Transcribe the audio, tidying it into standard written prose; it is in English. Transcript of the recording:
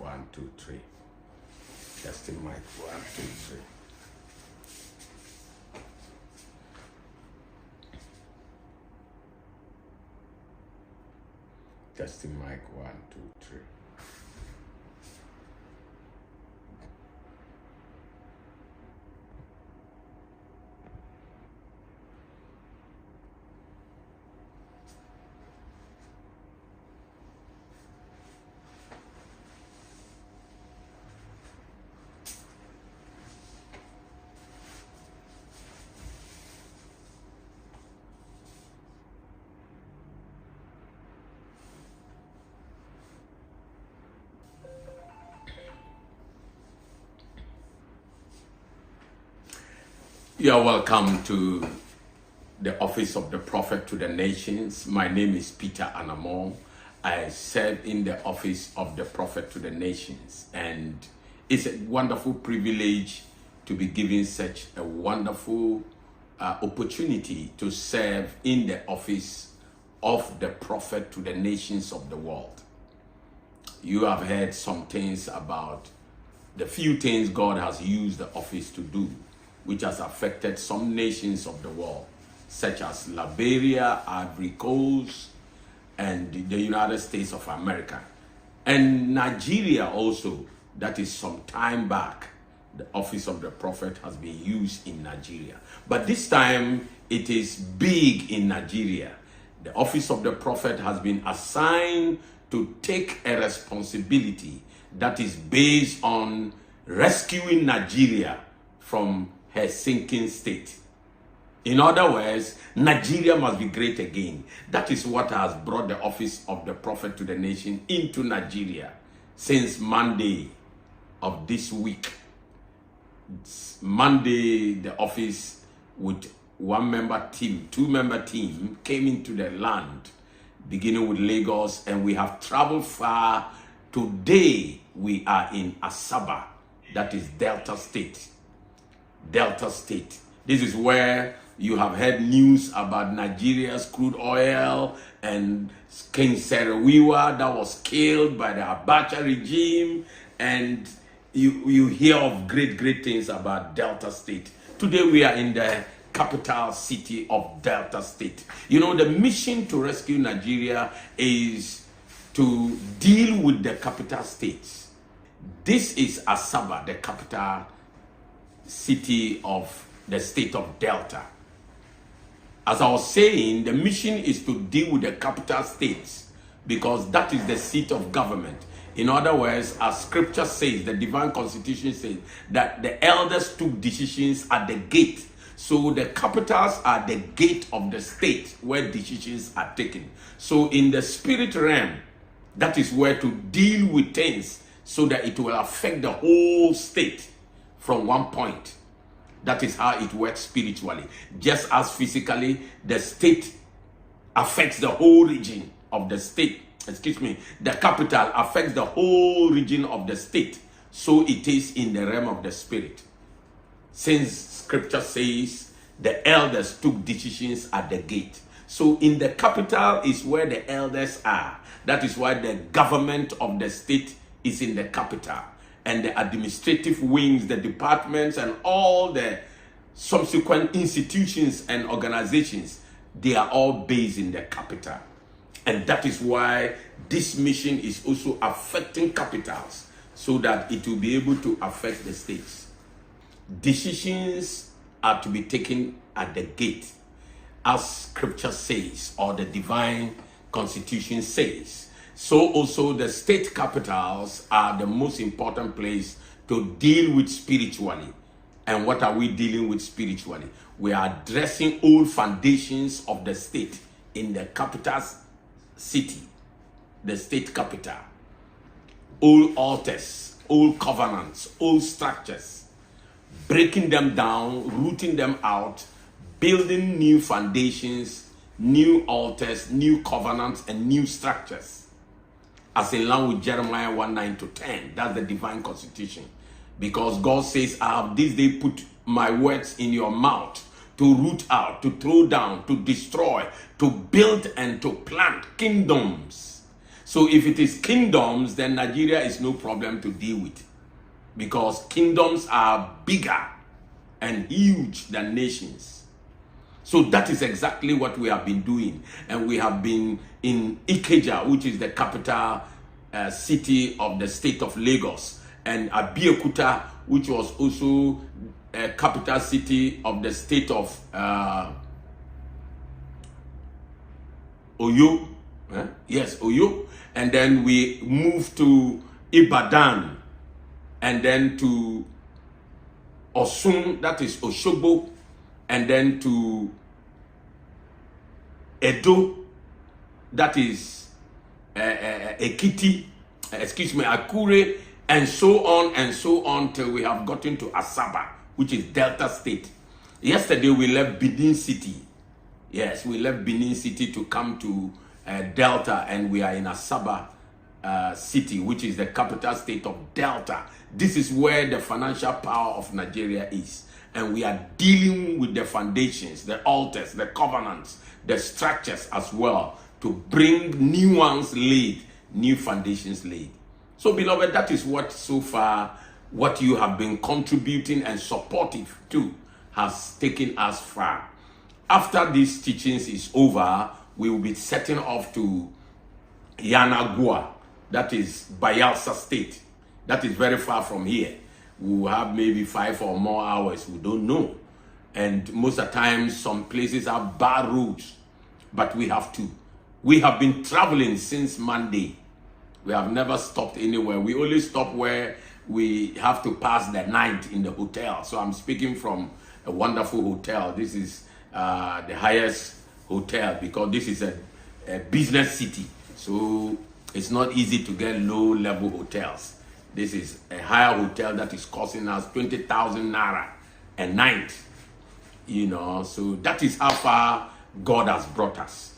1, 2, 3. Testing mic 1, 2, 3. Testing mic 1, 2, 3. You are welcome to the Office of the Prophet to the Nations. My name is Peter Anamo. I serve in the Office of the Prophet to the Nations, and it's a wonderful privilege to be given such a wonderful opportunity to serve in the Office of the Prophet to the nations of the world. You have heard some things about the few things God has used the office to do, which has affected some nations of the world, such as Liberia, Ivory Coast, and the United States of America. And Nigeria also, that is some time back, the Office of the Prophet has been used in Nigeria. But this time, it is big in Nigeria. The Office of the Prophet has been assigned to take a responsibility that is based on rescuing Nigeria from her sinking state. In other words, Nigeria must be great again. That is what has brought the Office of the Prophet to the nation into Nigeria since Monday of this week. Monday, the office with one-member team, two-member team came into the land, beginning with Lagos, and we have traveled far. Today, we are in Asaba, that is Delta State. Delta State. This is where you have heard news about Nigeria's crude oil and King Serewiwa that was killed by the Abacha regime, and you hear of great things about Delta State. Today we are in the capital city of Delta State. You know, the mission to rescue Nigeria is to deal with the capital states. This is Asaba, the capital city of the state of Delta. As I was saying, the mission is to deal with the capital states because that is the seat of government. In other words, as scripture says, the divine constitution says that the elders took decisions at the gate. So the capitals are the gate of the state where decisions are taken. So in the spirit realm, that is where to deal with things so that it will affect the whole state from one point. That is how it works spiritually. Just as physically, the state affects the whole region of the state. The capital affects the whole region of the state. So it is in the realm of the spirit. Since scripture says the elders took decisions at the gate. So in the capital is where the elders are. That is why the government of the state is in the capital. And the administrative wings, the departments, and all the subsequent institutions and organizations, they are all based in the capital. And that is why this mission is also affecting capitals, so that it will be able to affect the states. Decisions are to be taken at the gate, as scripture says, or the divine constitution says. So also the state capitals are the most important place to deal with spiritually. And what are we dealing with spiritually? We are addressing old foundations of the state in the capital city, the state capital. Old altars, old covenants, old structures, breaking them down, rooting them out, building new foundations, new altars, new covenants, and new structures. As in line with Jeremiah 1:9-10, that's the divine constitution. Because God says, I have this day put my words in your mouth to root out, to throw down, to destroy, to build and to plant kingdoms. So if it is kingdoms, then Nigeria is no problem to deal with, because kingdoms are bigger and huge than nations. So that is exactly what we have been doing. And we have been in Ikeja, which is the capital city of the state of Lagos, and Abeokuta, which was also a capital city of the state of Oyo. Yes, Oyo. And then we moved to Ibadan, and then to Osun, that is Osogbo, and then to Edo, that is Ekiti, Akure, and so on till we have gotten to Asaba, which is Delta State. Yesterday we left Benin City. Yes, we left Benin City to come to Delta, and we are in Asaba City, which is the capital state of Delta. This is where the financial power of Nigeria is. And we are dealing with the foundations, the altars, the covenants, the structures as well, to bring new ones laid, new foundations laid. So, beloved, that is what so far, what you have been contributing and supportive to has taken us far. After these teachings is over, we will be setting off to Yanagua, that is Bayelsa State. That is very far from here. We will have maybe 5 or more hours, we don't know. And most of the time, some places have bad roads, but we have to. We have been traveling since Monday. We have never stopped anywhere. We only stop where we have to pass the night in the hotel. So I'm speaking from a wonderful hotel. This is the highest hotel, because this is a business city. So it's not easy to get low-level hotels. This is a higher hotel that is costing us 20,000 naira a night. You know, so that is how far God has brought us.